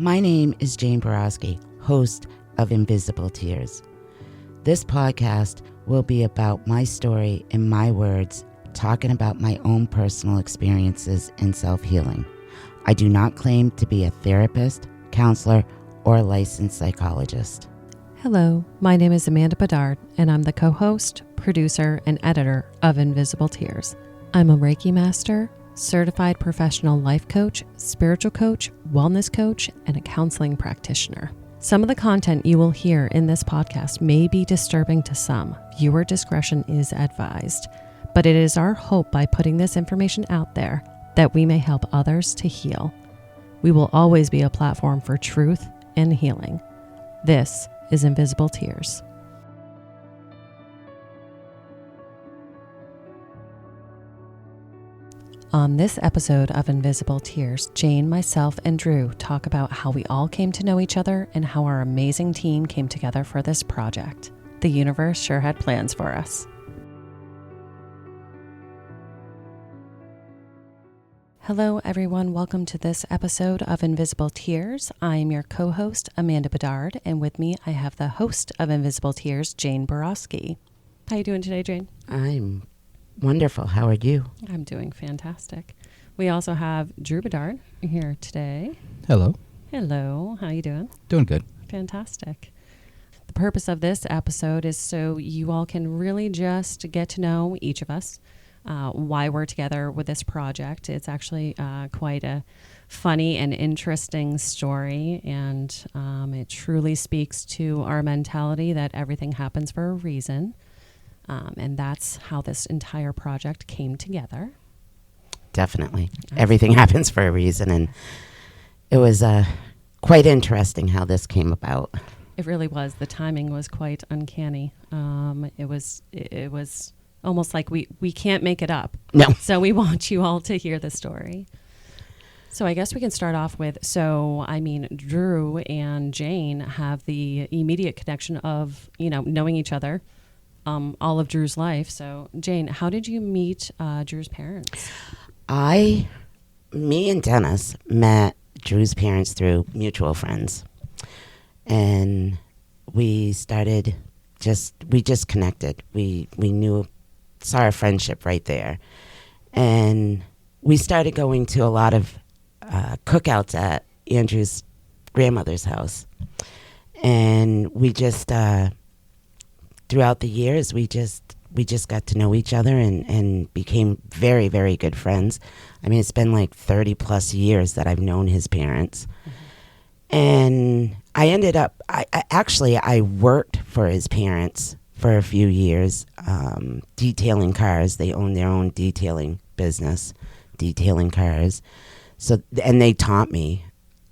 My name is Jane Borowski, host of Invisible Tears. This podcast will be about my story in my words, talking about my own personal experiences in self-healing. I do not claim to be a therapist, counselor, or licensed psychologist. Hello, my name is Amanda Bedard, and I'm the co-host, producer, and editor of Invisible Tears. I'm a Reiki master, certified professional life coach, spiritual coach, wellness coach, and a counseling practitioner. Some of the content you will hear in this podcast may be disturbing to some. Viewer discretion is advised, but it is our hope by putting this information out there that we may help others to heal. We will always be a platform for truth and healing. This is Invisible Tears. On this episode of Invisible Tears, Jane, myself, and Drew talk about how we all came to know each other and how our amazing team came together for this project. The universe sure had plans for us. Hello, everyone. Welcome to this episode of Invisible Tears. I am your co-host, Amanda Bedard, and with me, I have the host of Invisible Tears, Jane Borowski. How are you doing today, Jane? I'm wonderful. How are you? I'm doing fantastic. We also have Drew Bedard here today. Hello. Hello. How you doing? Doing good. Fantastic. The purpose of this episode is so you all can really just get to know each of us. Why we're together with this project. It's actually quite a funny and interesting story, and it truly speaks to our mentality that everything happens for a reason, and that's how this entire project came together. Definitely. Everything happens for a reason, and it was quite interesting how this came about. It really was. The timing was quite uncanny. It was almost like we can't make it up. No. So we want you all to hear the story. So I guess we can start off with, Drew and Jane have the immediate connection of, knowing each other all of Drew's life. So Jane, how did you meet Drew's parents? Me and Dennis met Drew's parents through mutual friends. And we just connected. We saw our friendship right there. And we started going to a lot of cookouts at Andrew's grandmother's house. And we just, throughout the years, we just got to know each other and became very, very good friends. I mean, it's been like 30 plus years that I've known his parents. Mm-hmm. And I ended up, I worked for his parents for a few years, detailing cars. They own their own detailing business, detailing cars. So, and they taught me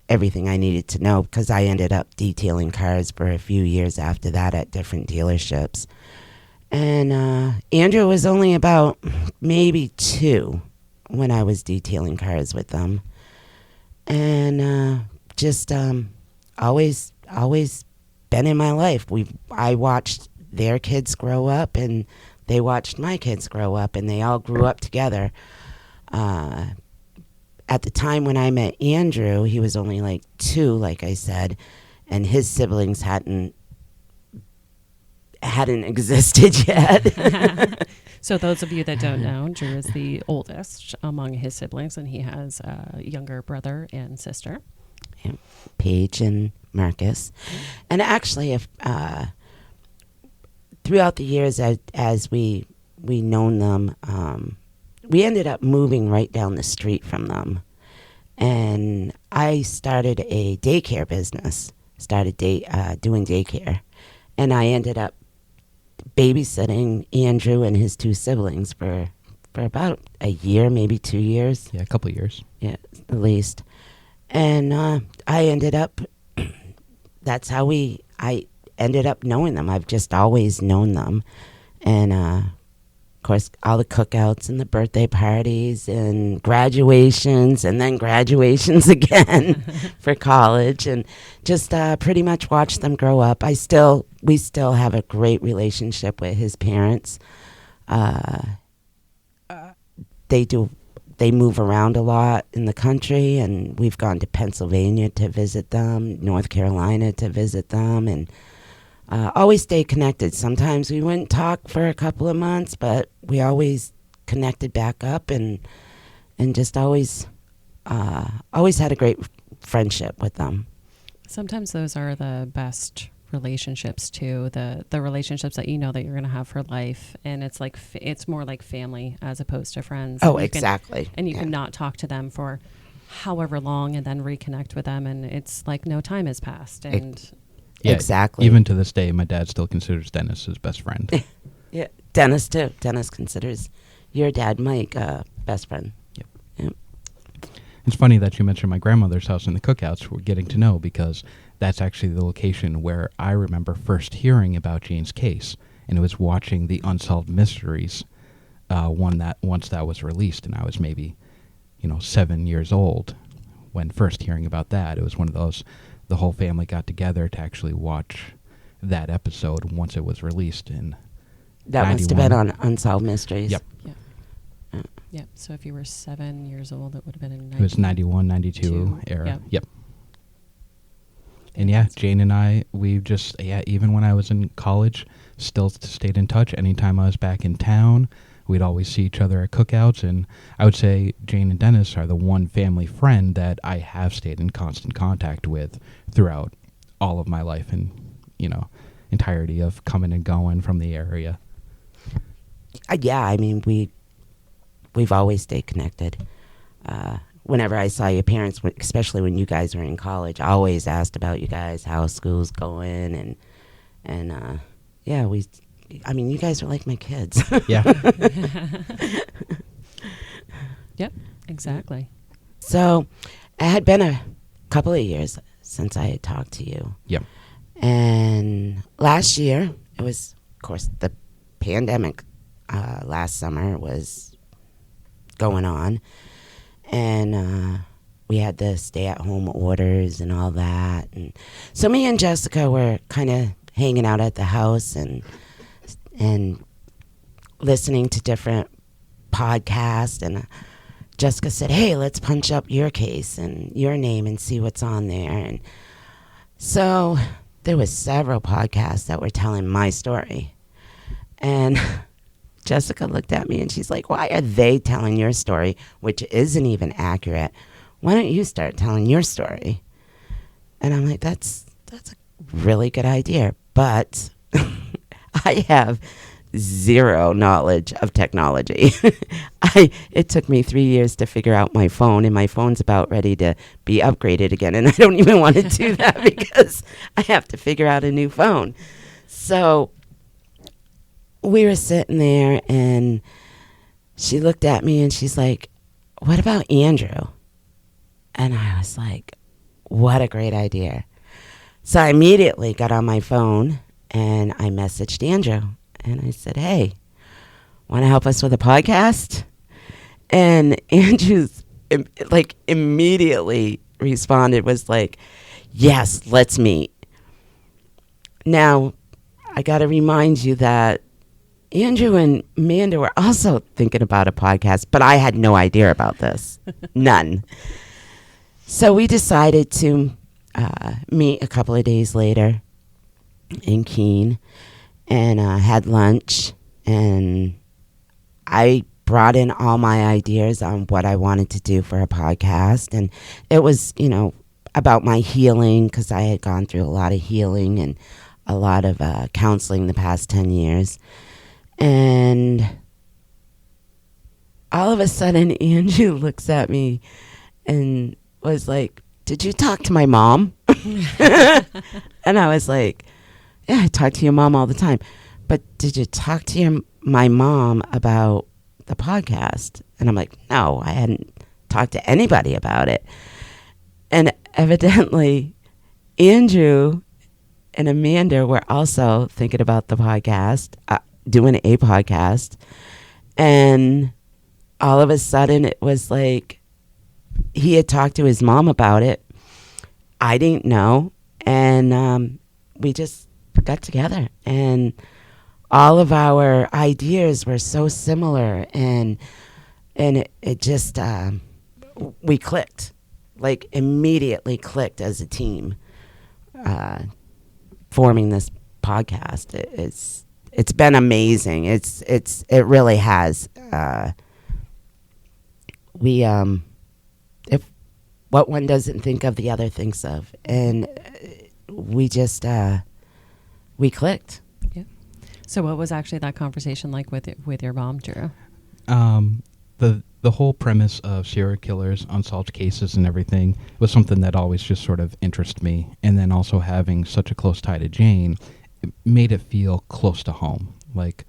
everything I needed to know because I ended up detailing cars for a few years after that at different dealerships. And Andrew was only about maybe 2 when I was detailing cars with them. And always been in my life. I watched their kids grow up, and they watched my kids grow up, and they all grew up together. At the time when I met Andrew, he was only like 2, like I said, and his siblings hadn't existed yet. So those of you that don't know, Drew is the oldest among his siblings, and he has a younger brother and sister. Yeah, Paige and Marcus. And actually, if throughout the years as we known them, we ended up moving right down the street from them. And I started a daycare business, doing daycare. And I ended up babysitting Andrew and his 2 siblings for about a year, maybe 2 years. Yeah, a couple of years. Yeah, at least. And I ended up, that's how I ended up knowing them. I've just always known them. And of course, all the cookouts and the birthday parties and graduations and then graduations again for college, and just pretty much watched them grow up. We still have a great relationship with his parents. They do they move around a lot in the country, and we've gone to Pennsylvania to visit them, North Carolina to visit them, and always stay connected. Sometimes we wouldn't talk for a couple of months, but we always connected back up, and just always had a great friendship with them. Sometimes those are the best relationships too, the relationships that you know that you're going to have for life, and it's like it's more like family as opposed to friends. Oh, exactly. You can not talk to them for however long and then reconnect with them, and it's like no time has passed. And yeah, exactly. Even to this day, my dad still considers Dennis his best friend. Yeah, Dennis too. Dennis considers your dad, Mike, best friend. Yep. It's funny that you mentioned my grandmother's house and the cookouts we're getting to know, because that's actually the location where I remember first hearing about Jane's case, and it was watching the Unsolved Mysteries once that was released, and I was maybe 7 years old when first hearing about that. It was one of those, the whole family got together to actually watch that episode once it was released in that 91. must have been on Unsolved Mysteries. Yep. Yeah, so if you were 7 years old, it would have been in It was 91, 92 era. Yep. And yeah, Jane and I, we just, even when I was in college, still stayed in touch. Anytime I was back in town, we'd always see each other at cookouts. And I would say Jane and Dennis are the one family friend that I have stayed in constant contact with throughout all of my life and, entirety of coming and going from the area. Yeah, I mean, we've always stayed connected. Whenever I saw your parents, especially when you guys were in college, I always asked about you guys, how school's going, and yeah, you guys were like my kids. Yeah. Yep, exactly. So it had been a couple of years since I had talked to you. Yep. And last year, it was, of course, the pandemic last summer was going on. And we had the stay-at-home orders and all that. And so me and Jessica were kind of hanging out at the house and listening to different podcasts. And Jessica said, hey, let's punch up your case and your name and see what's on there. And so there was several podcasts that were telling my story. And Jessica looked at me and she's like, why are they telling your story, which isn't even accurate? Why don't you start telling your story? And I'm like, that's a really good idea. But I have zero knowledge of technology. It took me 3 years to figure out my phone, and my phone's about ready to be upgraded again. And I don't even want to do that because I have to figure out a new phone. So we were sitting there, and she looked at me, and she's like, what about Andrew? And I was like, what a great idea. So I immediately got on my phone, and I messaged Andrew, and I said, hey, want to help us with a podcast? And Andrew's immediately responded, was like, yes, let's meet. Now, I got to remind you that Andrew and Amanda were also thinking about a podcast, but I had no idea about this. None. So we decided to meet a couple of days later in Keene and had lunch. And I brought in all my ideas on what I wanted to do for a podcast. And it was, about my healing, because I had gone through a lot of healing and a lot of counseling the past 10 years. And all of a sudden, Andrew looks at me and was like, did you talk to my mom? And I was like, yeah, I talk to your mom all the time. But did you talk to my mom about the podcast? And I'm like, no, I hadn't talked to anybody about it. And evidently, Andrew and Amanda were also thinking about the podcast, doing a podcast. And all of a sudden it was like he had talked to his mom about it. I didn't know. And we just got together, and all of our ideas were so similar. And and it just we clicked, like immediately clicked as a team, forming this podcast. It's been amazing. It really has. We if what one doesn't think of, the other thinks of, and we just we clicked. Yeah. So what was actually that conversation like with your mom, Drew? The whole premise of serial killers, unsolved cases, and everything was something that always just sort of interested me. And then also having such a close tie to Jane, it made it feel close to home. Like,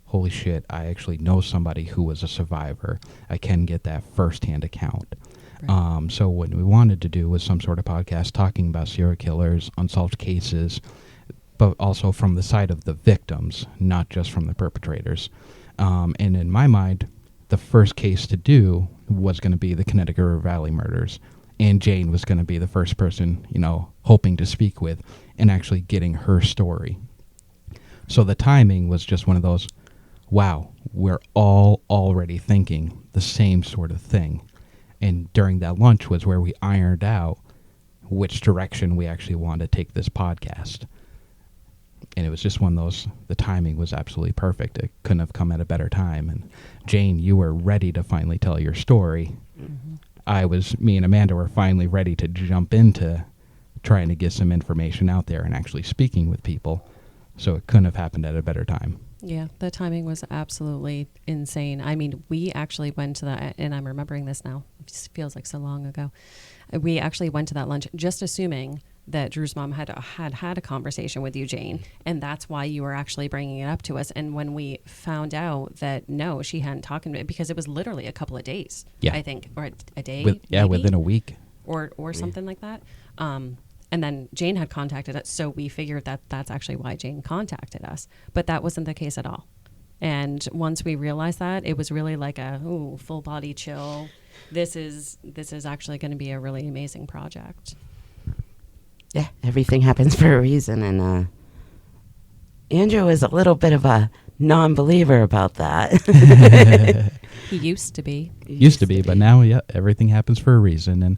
holy shit, I actually know somebody who was a survivor. I can get that firsthand account. Right. So what we wanted to do was some sort of podcast talking about serial killers, unsolved cases, but also from the side of the victims, not just from the perpetrators. And in my mind, the first case to do was going to be the Connecticut River Valley murders. And Jane was going to be the first person, hoping to speak with and actually getting her story. So the timing was just one of those, wow, we're all already thinking the same sort of thing. And during that lunch was where we ironed out which direction we actually wanted to take this podcast. And it was just one of those, the timing was absolutely perfect. It couldn't have come at a better time. And Jane, you were ready to finally tell your story. Mm-hmm. Me and Amanda were finally ready to jump into trying to get some information out there and actually speaking with people. So it couldn't have happened at a better time. Yeah, the timing was absolutely insane. I mean, we actually went to that, and I'm remembering this now. It just feels like so long ago. We actually went to that lunch just assuming that Drew's mom had a conversation with you, Jane, and that's why you were actually bringing it up to us. And when we found out that no, she hadn't talked to me, because it was literally a couple of days, I think, or a day, within a week, or something like that. And then Jane had contacted us, so we figured that that's actually why Jane contacted us. But that wasn't the case at all. And once we realized that, it was really like a full body chill. This is actually going to be a really amazing project. Yeah, everything happens for a reason, and Andrew was a little bit of a non-believer about that. He used to be. But now, everything happens for a reason. And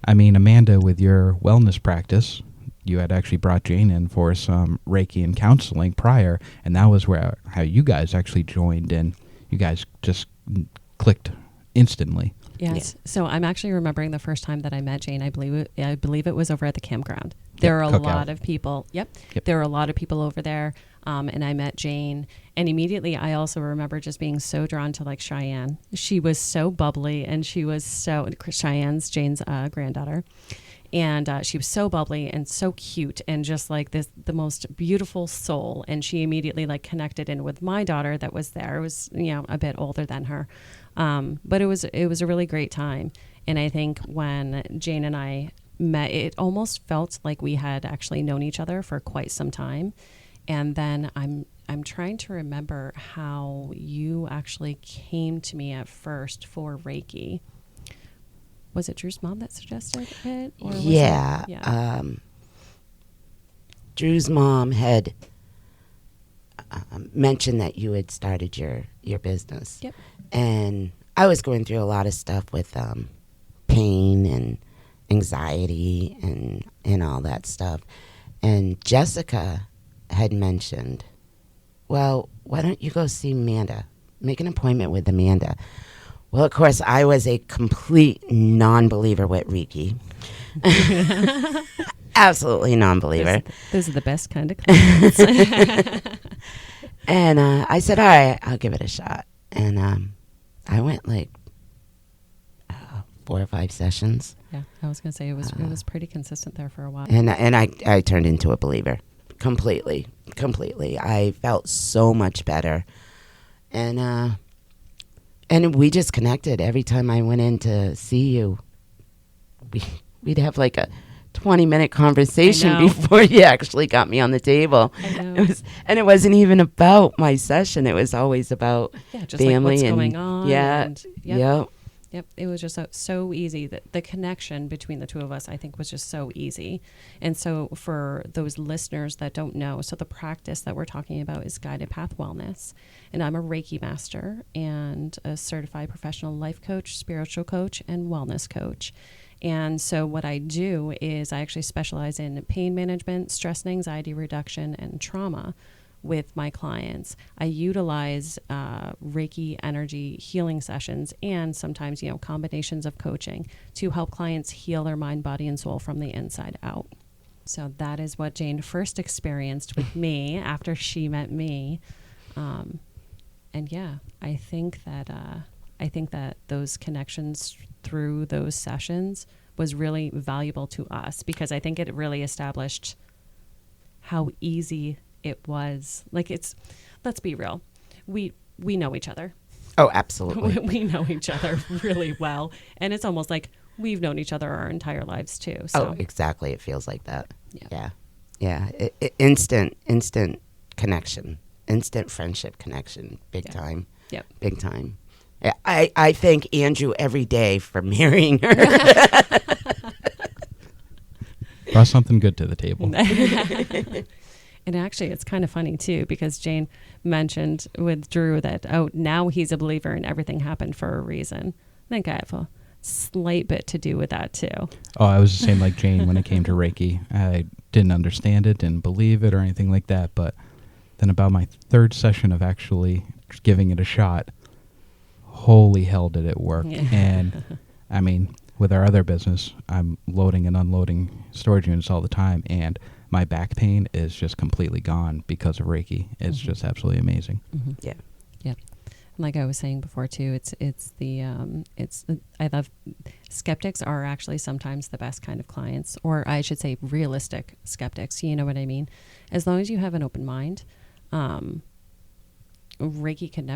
I mean, Amanda, with your wellness practice, you had actually brought Jane in for some Reiki and counseling prior, and that was how you guys actually joined in. You guys just clicked instantly. Yes. Yeah. So I'm actually remembering the first time that I met Jane. I believe it was over at the campground. There are a lot of people. Yep. There were a lot of people over there. And I met Jane, and immediately I also remember just being so drawn to like Cheyenne. She was so bubbly, and she was Cheyenne's Jane's granddaughter. And she was so bubbly and so cute, and just like the most beautiful soul. And she immediately like connected in with my daughter that was there. It was, a bit older than her. But it was a really great time. And I think when Jane and I met, it almost felt like we had actually known each other for quite some time. And then I'm trying to remember how you actually came to me at first for Reiki. Was it Drew's mom that suggested it? Or was Drew's mom had mentioned that you had started your business. Yep. And I was going through a lot of stuff with pain and anxiety and all that stuff. And Jessica had mentioned, well, why don't you go see Amanda? Make an appointment with Amanda. Well, of course, I was a complete non-believer with Reiki. Absolutely non-believer. Those are the best kind of clients. And I said, all right, I'll give it a shot. And I went like 4 or 5 sessions. Yeah, I was going to say it was pretty consistent there for a while. And I turned into a believer. Completely. I felt so much better. And we just connected. Every time I went in to see you, we'd have like a 20-minute conversation before you actually got me on the table. I know. It wasn't even about my session. It was always about just family like what's and going on. Yeah. And, yep. Yep. It was just so easy. The connection between the two of us, I think, was just so easy. And so for those listeners that don't know, so the practice that we're talking about is Guided Path Wellness. And I'm a Reiki master and a certified professional life coach, spiritual coach, and wellness coach. And so what I do is I actually specialize in pain management, stress and anxiety reduction, and trauma with my clients. I utilize Reiki energy healing sessions and sometimes, combinations of coaching to help clients heal their mind, body, and soul from the inside out. So that is what Jane first experienced with me after she met me. And yeah, I think that those connections through those sessions was really valuable to us, because I think it really established how easy it was. Like, let's be real. We know each other. Oh, absolutely. We know each other really well. And it's almost like we've known each other our entire lives too. So. Oh, exactly. It feels like that. Yeah. Instant connection, instant friendship connection. Big time. Yep. Big time. Yeah, I thank Andrew every day for marrying her. Brought something good to the table. And actually, it's kind of funny, too, because Jane mentioned with Drew that, now he's a believer and everything happened for a reason. I think I have a slight bit to do with that, too. Oh, I was the same like Jane when it came to Reiki. I didn't understand it, didn't believe it or anything like that. But then about my third session of actually giving it a shot, holy hell did it work. Yeah. And, I mean, with our other business, I'm loading and unloading storage units all the time, and my back pain is just completely gone because of Reiki. It's just absolutely amazing. Mm-hmm. Yeah. Yeah. Like I was saying before too, I love skeptics are actually sometimes the best kind of clients, or I should say realistic skeptics. You know what I mean? As long as you have an open mind, Reiki can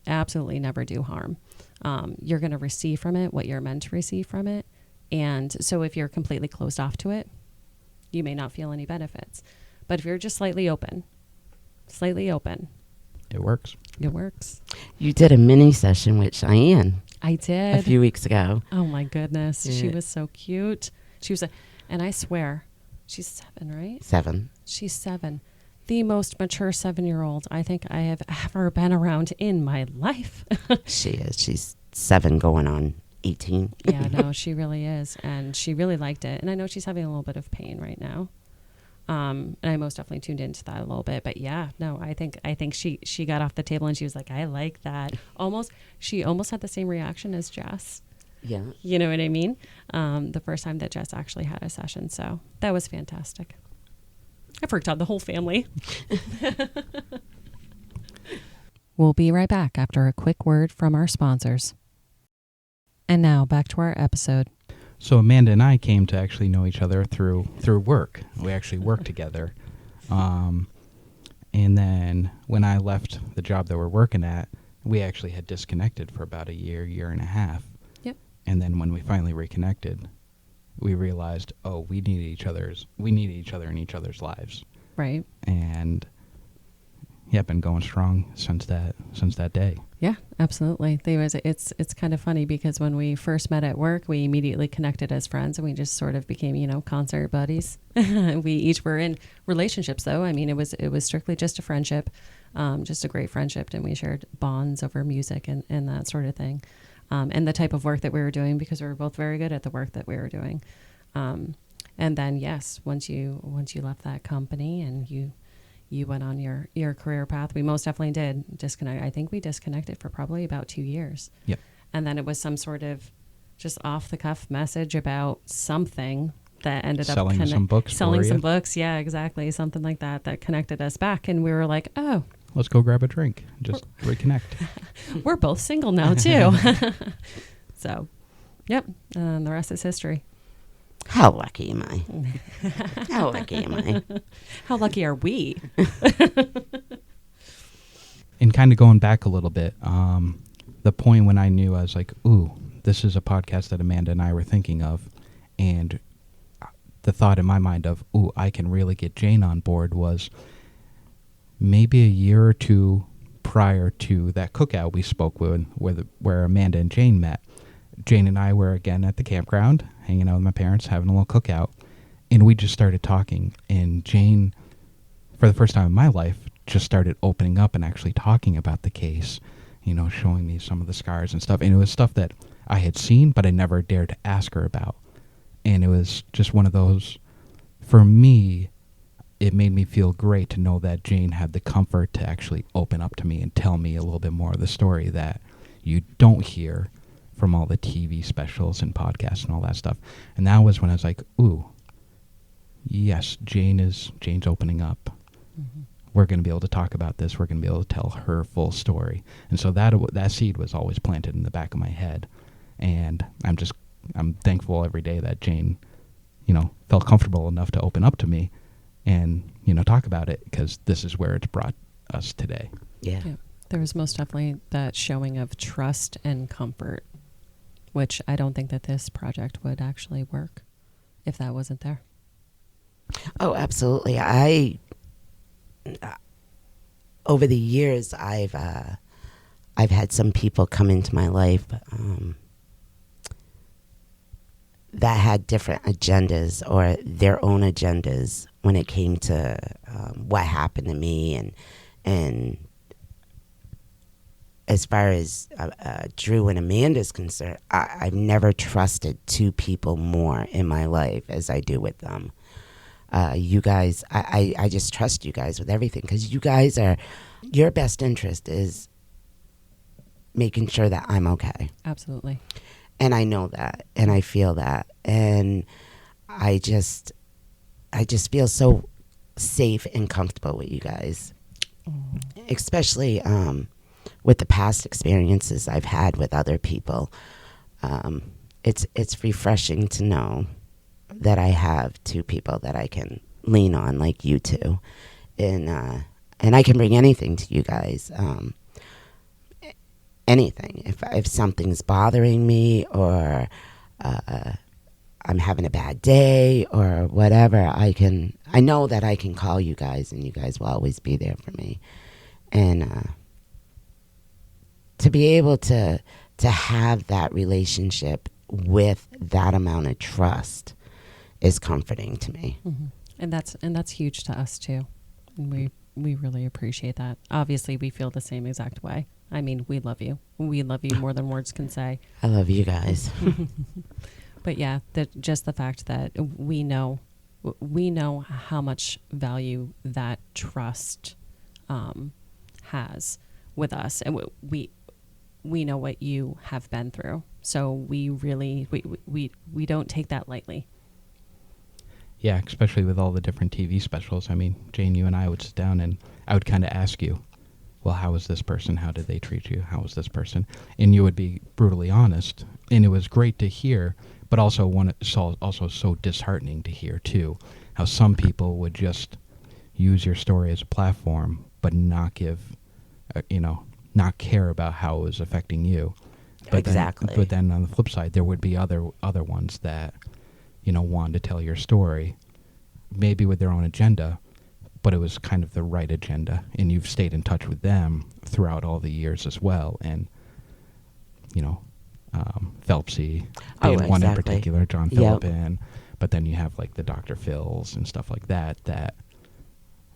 absolutely never do harm. You're going to receive from it what you're meant to receive from it. And so if you're completely closed off to it, you may not feel any benefits. But if you're just slightly open, It works. it works. You did a mini session with Cheyenne I did. a few weeks ago. Oh my goodness. Yeah. She was so cute. And I swear, she's 7, right? 7. She's 7. The most mature 7-year-old I think I have ever been around in my life. She is. She's 7 going on 18. Yeah, no, she really is. And she really liked it. And I know she's having a little bit of pain right now. And I most definitely tuned into that a little bit. But yeah, no, I think she got off the table and she was like, I like that. She almost had the same reaction as Jess. Yeah. You know what I mean? The first time that Jess actually had a session. So that was fantastic. I've worked on the whole family. We'll be right back after a quick word from our sponsors. And now back to our episode. So Amanda and I came to actually know each other through work. We actually worked together. And then when I left the job that we're working at, we actually had disconnected for about a year and a half. Yep. And then when we finally reconnected, we realized, we need each other in each other's lives. Right. And yeah, been going strong since that day. Yeah, absolutely. It's kind of funny because when we first met at work, we immediately connected as friends and we just sort of became, concert buddies. We each were in relationships though. I mean, it was strictly just a friendship, just a great friendship. And we shared bonds over music and that sort of thing. And the type of work that we were doing because we were both very good at the work that we were doing. And then, yes, once you left that company and you went on your career path, we most definitely did disconnect. I think we disconnected for probably about 2 years. Yep. And then it was some sort of just off the cuff message about something that ended selling up some books. Selling for some you. books. Yeah, exactly. Something like that connected us back. And we were like, oh, Let's go grab a drink. Just reconnect. we're both single now too. So, yep. And the rest is history. How lucky am I? How lucky am I? How lucky are we? And kind of going back a little bit, the point when I knew, I was like, ooh, this is a podcast that Amanda and I were thinking of. And the thought in my mind of, ooh, I can really get Jane on board was maybe a year or two prior to that cookout we spoke with, where Amanda and Jane met. Jane and I were again at the campground, hanging out with my parents, having a little cookout, and we just started talking. And Jane, for the first time in my life, just started opening up and actually talking about the case, showing me some of the scars and stuff. And it was stuff that I had seen, but I never dared to ask her about. And it was just one of those, for me, it made me feel great to know that Jane had the comfort to actually open up to me and tell me a little bit more of the story that you don't hear from all the TV specials and podcasts and all that stuff. And that was when I was like, ooh, yes, Jane's opening up. Mm-hmm. We're going to be able to talk about this. We're going to be able to tell her full story. And so that seed was always planted in the back of my head. And I'm thankful every day that Jane, felt comfortable enough to open up to me and, talk about it, because this is where it's brought us today. Yeah. There was most definitely that showing of trust and comfort, which I don't think that this project would actually work if that wasn't there. Oh, absolutely. Over the years, I've had some people come into my life that had different agendas or their own agendas when it came to what happened to me, and as far as Drew and Amanda's concerned, I've never trusted two people more in my life as I do with them. You guys, I just trust you guys with everything, because you guys your best interest is making sure that I'm okay. Absolutely. And I know that, and I feel that, and I just feel so safe and comfortable with you guys, especially with the past experiences I've had with other people. It's refreshing to know that I have two people that I can lean on, like you two, and I can bring anything to you guys. Anything. If something's bothering me, or I'm having a bad day or whatever, I know that I can call you guys, and you guys will always be there for me. And to be able to have that relationship with that amount of trust is comforting to me. Mm-hmm. And that's huge to us too. And we really appreciate that. Obviously, we feel the same exact way. I mean, we love you. We love you more than words can say. I love you guys. But yeah, just the fact that we know how much value that trust has with us, and we know what you have been through. So we really we don't take that lightly. Yeah, especially with all the different TV specials. I mean, Jane, you and I would sit down and I would kind of ask you, well, how was this person? How did they treat you? How was this person? And you would be brutally honest. And it was great to hear, but also also so disheartening to hear too, how some people would just use your story as a platform, but not give, not care about how it was affecting you. But Exactly. But then on the flip side, there would be other ones that, wanted to tell your story, maybe with their own agenda, but it was kind of the right agenda, and you've stayed in touch with them throughout all the years as well. And, Phelpsy being one in particular, John Philippin, but then you have like the Dr. Phils and stuff like that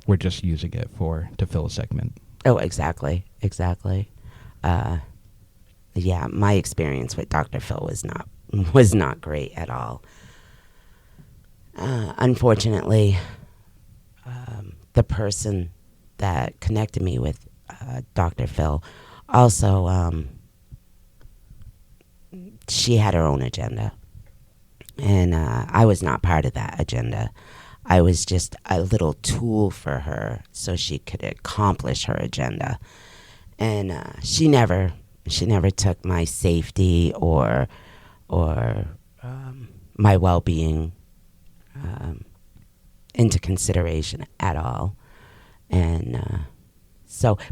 we're just using it to fill a segment. Oh, exactly. Yeah, my experience with Dr. Phil was not great at all. Unfortunately, the person that connected me with Dr. Phil also, she had her own agenda, and I was not part of that agenda. I was just a little tool for her so she could accomplish her agenda, and she never took my safety or my well-being into consideration at all. And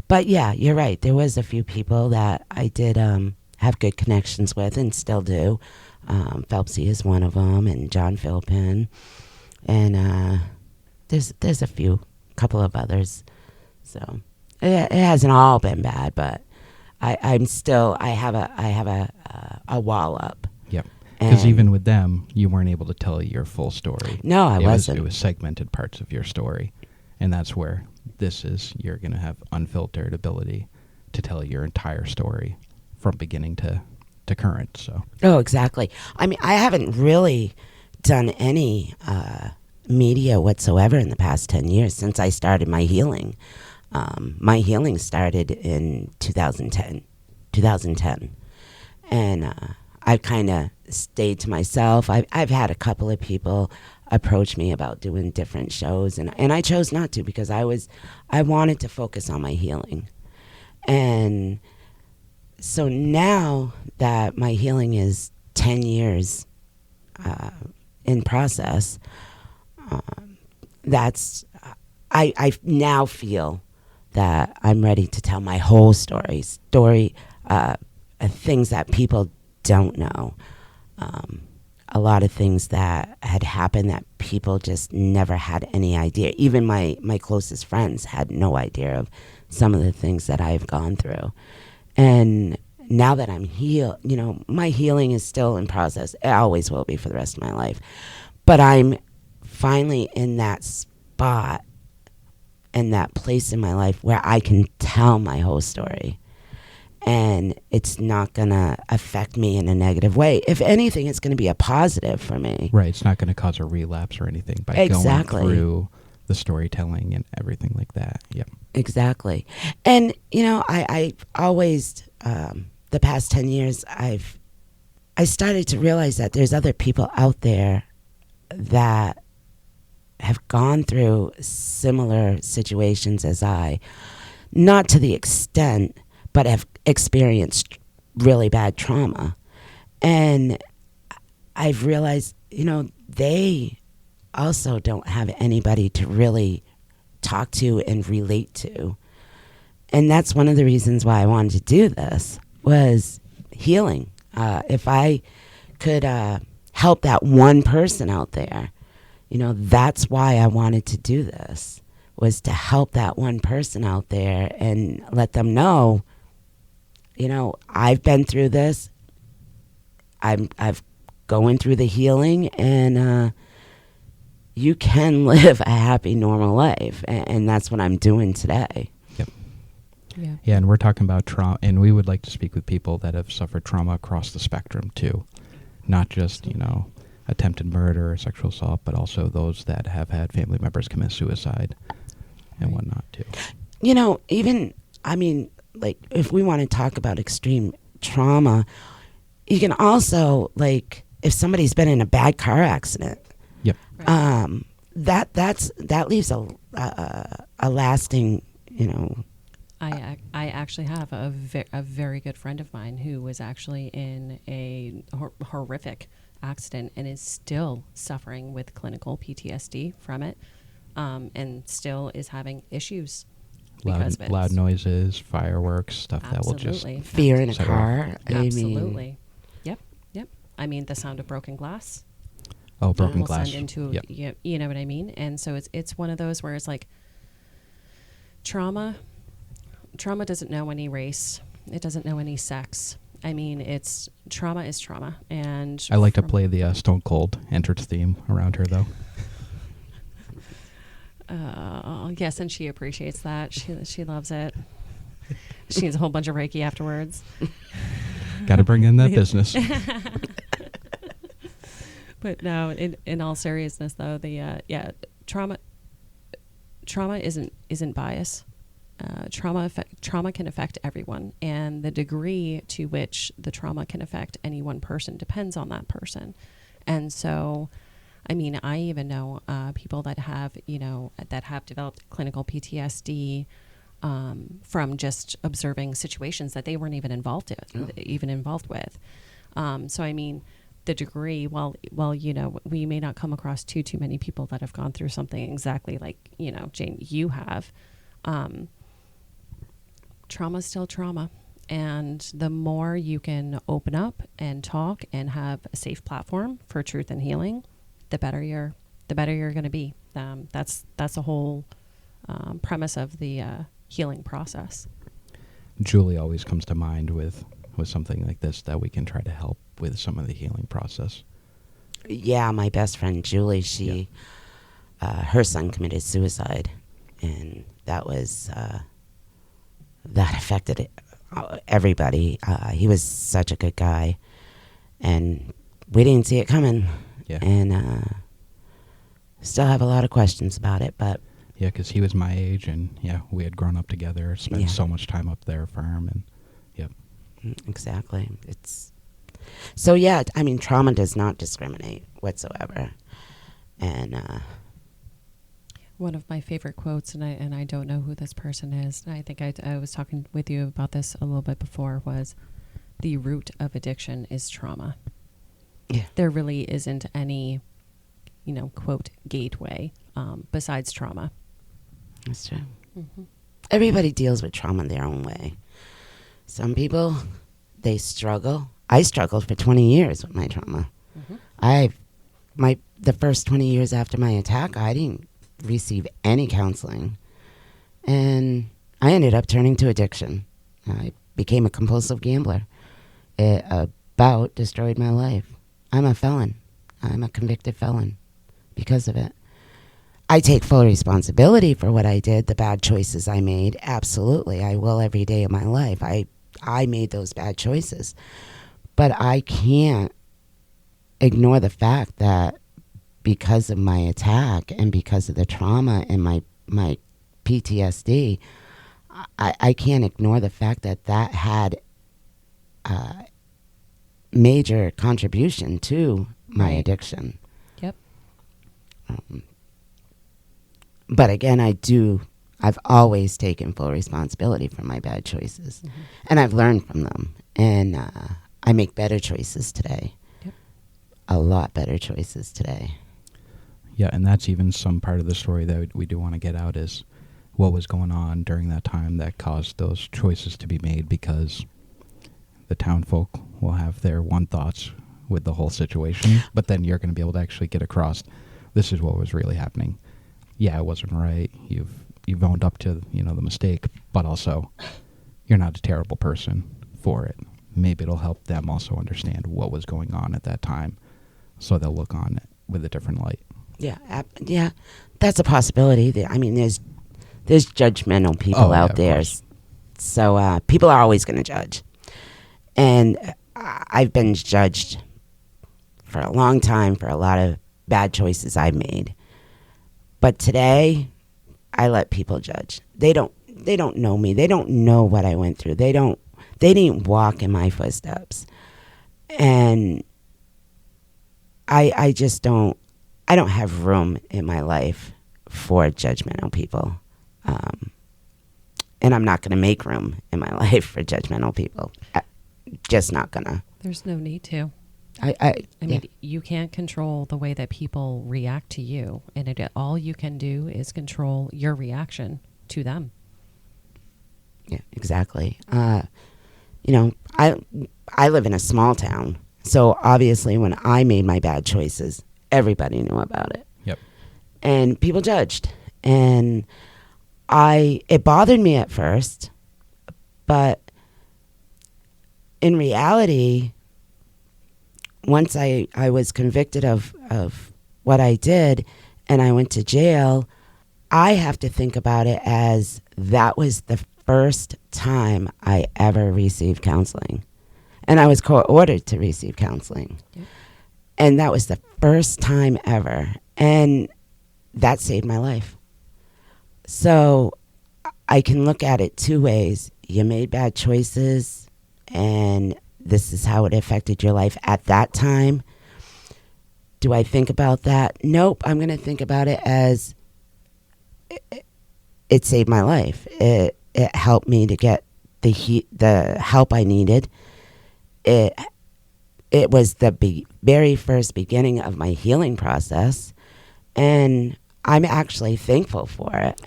but yeah, you're right. There was a few people that I did have good connections with, and still do. Phelpsy is one of them, and John Philippin, and there's a couple of others. So it hasn't all been bad, but I'm still, I have a wall up. Yep. Because And- even with them, you weren't able to tell your full story. No, I wasn't. It was segmented parts of your story. And that's where you're going to have unfiltered ability to tell your entire story from beginning to current. So. Oh, exactly. I mean, I haven't really done any media whatsoever in the past 10 years since I started my healing. My healing started in 2010. And I kind of stayed to myself. I've had a couple of people approach me about doing different shows, and I chose not to because I wanted to focus on my healing. And so now that my healing is 10 years in process, I now feel that I'm ready to tell my whole story, things that people don't know. A lot of things that had happened that people just never had any idea. Even my closest friends had no idea of some of the things that I've gone through. And now that I'm healed, my healing is still in process. It always will be for the rest of my life. But I'm finally in that spot and that place in my life where I can tell my whole story. And it's not going to affect me in a negative way. If anything, it's going to be a positive for me. Right. It's not going to cause a relapse or anything by Exactly. going through the storytelling and everything like that. Yep. Exactly. And, I always, the past 10 years, I started to realize that there's other people out there that have gone through similar situations as I, not to the extent, but have experienced really bad trauma. And I've realized, they also don't have anybody to really talk to and relate to. And that's one of the reasons why I wanted to do this, was healing. If I could help that one person out there, that's why I wanted to do this, was to help that one person out there and let them know, I've been through this. I've going through the healing, and you can live a happy, normal life. And that's what I'm doing today. Yep. Yeah. Yeah, and we're talking about trauma, and we would like to speak with people that have suffered trauma across the spectrum too, not just attempted murder or sexual assault, but also those that have had family members commit suicide and whatnot too. Like, if we want to talk about extreme trauma, you can also, like, if somebody's been in a bad car accident, Yep. that leaves a lasting, I actually have a very good friend of mine who was actually in a horrific accident and is still suffering with clinical PTSD from it, and still is having issues because of it. Loud noises, fireworks, stuff that will just Absolutely. fear in a So, car. Absolutely. Yep. I mean, the sound of broken glass. broken will glass. send into Yep. you know what I mean. And so it's one of those where it's like trauma doesn't know any race. It doesn't know any sex. I mean, trauma is trauma. And I like to play the Stone Cold entrance theme around her though. Yes, and she appreciates that. She loves it. She needs a whole bunch of Reiki afterwards. Got to bring in that business. But no, in all seriousness though, trauma isn't bias. Trauma can affect everyone, and the degree to which the trauma can affect any one person depends on that person. And so, I mean, I even know people that have developed clinical PTSD from just observing situations that they weren't even involved with. So I mean, the degree, well, we may not come across too many people that have gone through something exactly like Jane, you have. Trauma is still trauma, and the more you can open up and talk and have a safe platform for truth and healing, the better you're going to be. That's the whole premise of the healing process. Julie always comes to mind with something like this that we can try to help with some of the healing process. Yeah, my best friend Julie, her son committed suicide, and that affected everybody. He was such a good guy, and we didn't see it coming. Yeah. And still have a lot of questions about it, but Yeah, because he was my age, and we had grown up together, spent Yeah. so much time up there for him, and exactly. So yeah, I mean, trauma does not discriminate whatsoever, and One of my favorite quotes, and I don't know who this person is, and I think I was talking with you about this a little bit before, was the root of addiction is trauma. yeah, There really isn't any, quote, gateway besides trauma. that's true. Mm-hmm. Everybody deals with trauma their own way. Some people, they struggle. I struggled for 20 years with my trauma. Mm-hmm. The first 20 years after my attack, I didn't receive any counseling. And I ended up turning to addiction. I became a compulsive gambler. It about destroyed my life. I'm a felon. I'm a convicted felon because of it. I take full responsibility for what I did, the bad choices I made. Absolutely. I will every day of my life. I made those bad choices. But I can't ignore the fact that because of my attack and because of the trauma and my PTSD, I can't ignore the fact that had a major contribution to my Right. addiction. Yep. But again, I've always taken full responsibility for my bad choices. Mm-hmm. And I've learned from them. And I make better choices today. Yep. A lot better choices today. Yeah, and that's even some part of the story that we do want to get out is what was going on during that time that caused those choices to be made, because the town folk will have their one thoughts with the whole situation, but then you're going to be able to actually get across, this is what was really happening. Yeah, it wasn't right. You've owned up to, the mistake, but also you're not a terrible person for it. Maybe it'll help them also understand what was going on at that time, so they'll look on it with a different light. Yeah, that's a possibility. I mean, there's judgmental people out there. So people are always going to judge. And I've been judged for a long time for a lot of bad choices I've made. But today, I let people judge. They don't know me. They don't know what I went through. They didn't walk in my footsteps. And I just don't have room in my life for judgmental people. And I'm not going to make room in my life for judgmental people. Just not going to. There's no need to. I mean, you can't control the way that people react to you, and all you can do is control your reaction to them. Yeah, exactly. I live in a small town, so obviously when I made my bad choices, everybody knew about it. Yep. And people judged, and it bothered me at first, but in reality, once I was convicted of what I did and I went to jail, I have to think about it as that was the first time I ever received counseling. And I was court-ordered to receive counseling. Yep. And that was the first time ever. And that saved my life. So I can look at it two ways. You made bad choices, and this is how it affected your life at that time. Do I think about that? Nope. I'm going to think about it as it saved my life. It helped me to get the help I needed. It was the very first beginning of my healing process, and I'm actually thankful for it.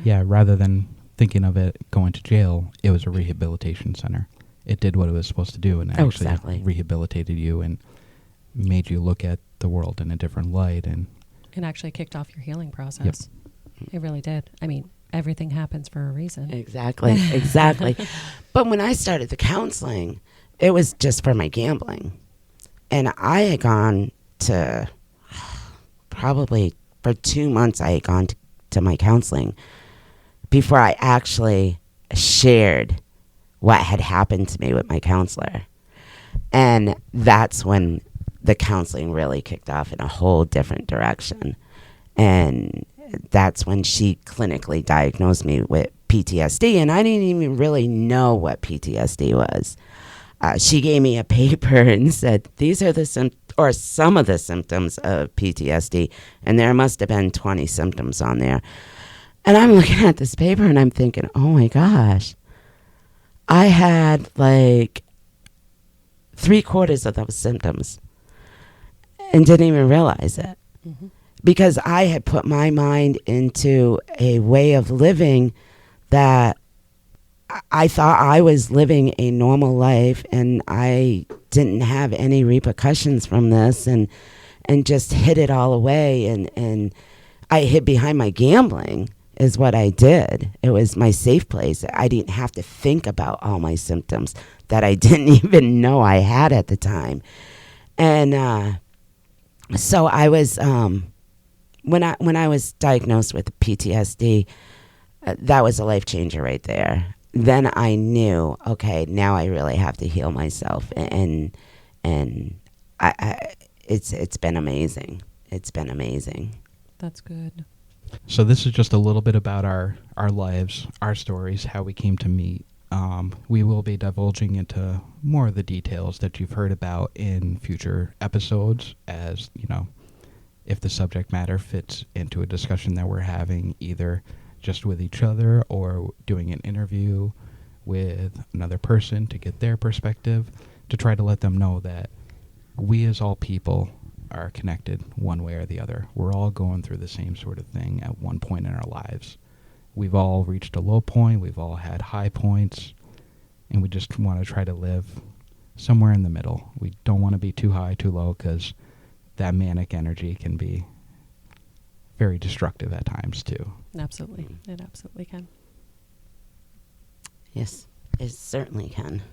Yeah, rather than thinking of it going to jail, it was a rehabilitation center. It did what it was supposed to do, and actually exactly. rehabilitated you and made you look at the world in a different light. And It actually kicked off your healing process. It really did. I mean, Everything happens for a reason. Exactly. Exactly. But when I started the counseling, it was just for my gambling. And I had gone to probably for 2 months, I had gone to my counseling before I actually shared what had happened to me with my counselor. And that's when the counseling really kicked off in a whole different direction. And that's when she clinically diagnosed me with PTSD. And I didn't even really know what PTSD was. She gave me a paper and said, these are the some of the symptoms of PTSD. And there must have been 20 symptoms on there. And I'm looking at this paper and I'm thinking, oh my gosh, I had like 3/4 of those symptoms and didn't even realize it. Mm-hmm. Because I had put my mind into a way of living that I thought I was living a normal life, and I didn't have any repercussions from this, and just hid it all away. And I hid behind my gambling is what I did. It was my safe place. I didn't have to think about all my symptoms that I didn't even know I had at the time. And so I was... When I was diagnosed with PTSD, that was a life changer right there. Then I knew, okay, now I really have to heal myself, and it's been amazing. It's been amazing. That's good. So this is just a little bit about our lives, our stories, how we came to meet. We will be divulging into more of the details that you've heard about in future episodes, as you know, if the subject matter fits into a discussion that we're having, either just with each other or doing an interview with another person to get their perspective, to try to let them know that we as all people are connected one way or the other. We're all going through the same sort of thing at one point in our lives. We've all reached a low point, we've all had high points, and we just want to try to live somewhere in the middle. We don't want to be too high, too low, because that manic energy can be very destructive at times too. Absolutely. It absolutely can. Yes, it certainly can.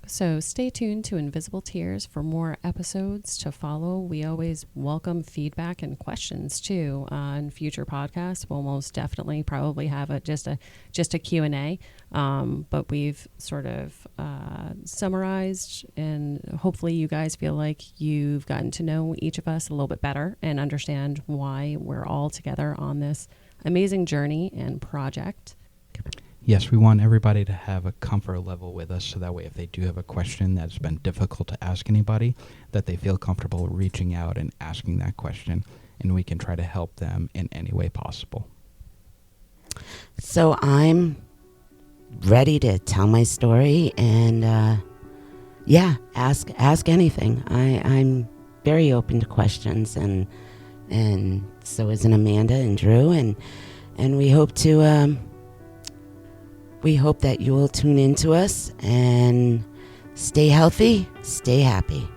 So stay tuned to Invisible Tears for more episodes to follow. We always welcome feedback and questions too on future podcasts. We'll most definitely probably have just a Q&A, but we've sort of summarized, and hopefully you guys feel like you've gotten to know each of us a little bit better and understand why we're all together on this amazing journey and project. Yes, we want everybody to have a comfort level with us, so that way if they do have a question that's been difficult to ask anybody, that they feel comfortable reaching out and asking that question, and we can try to help them in any way possible. So I'm ready to tell my story, and ask anything. I'm very open to questions, and so isn't Amanda and Drew, and we hope to... We hope that you will tune into us and stay healthy, stay happy.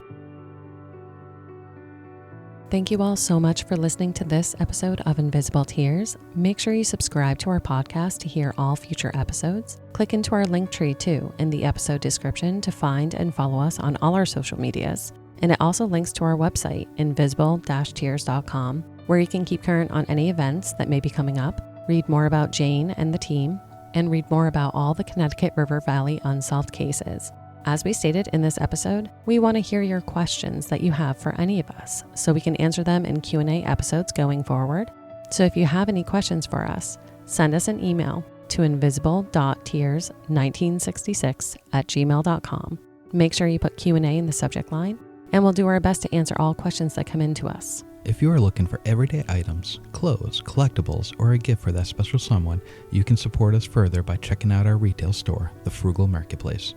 Thank you all so much for listening to this episode of Invisible Tears. Make sure you subscribe to our podcast to hear all future episodes. Click into our link tree too in the episode description to find and follow us on all our social medias. And it also links to our website, invisible-tears.com, where you can keep current on any events that may be coming up, read more about Jane and the team, and read more about all the Connecticut River Valley unsolved cases. As we stated in this episode, we want to hear your questions that you have for any of us, so we can answer them in Q&A episodes going forward. So if you have any questions for us, send us an email to invisible.tears1966@gmail.com. Make sure you put Q&A in the subject line, and we'll do our best to answer all questions that come in to us. If you are looking for everyday items, clothes, collectibles, or a gift for that special someone, you can support us further by checking out our retail store, the Frugal Marketplace.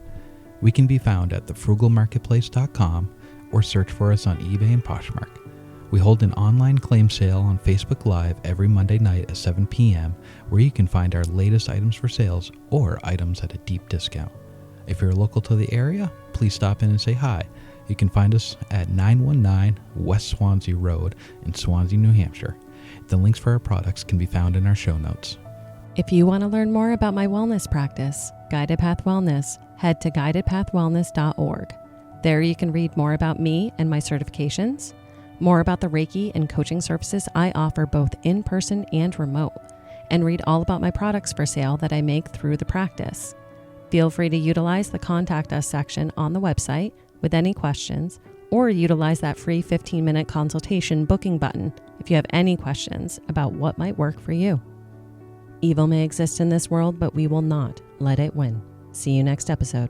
We can be found at thefrugalmarketplace.com or search for us on eBay and Poshmark. We hold an online claim sale on Facebook Live every Monday night at 7 p.m. where you can find our latest items for sales or items at a deep discount. If you're local to the area, please stop in and say hi. You can find us at 919 West Swansea Road in Swansea, New Hampshire. The links for our products can be found in our show notes. If you want to learn more about my wellness practice, Guided Path Wellness, head to guidedpathwellness.org. There you can read more about me and my certifications, more about the Reiki and coaching services I offer both in person and remote, and read all about my products for sale that I make through the practice. Feel free to utilize the Contact Us section on the website with any questions, or utilize that free 15-minute consultation booking button if you have any questions about what might work for you. Evil may exist in this world, but we will not let it win. See you next episode.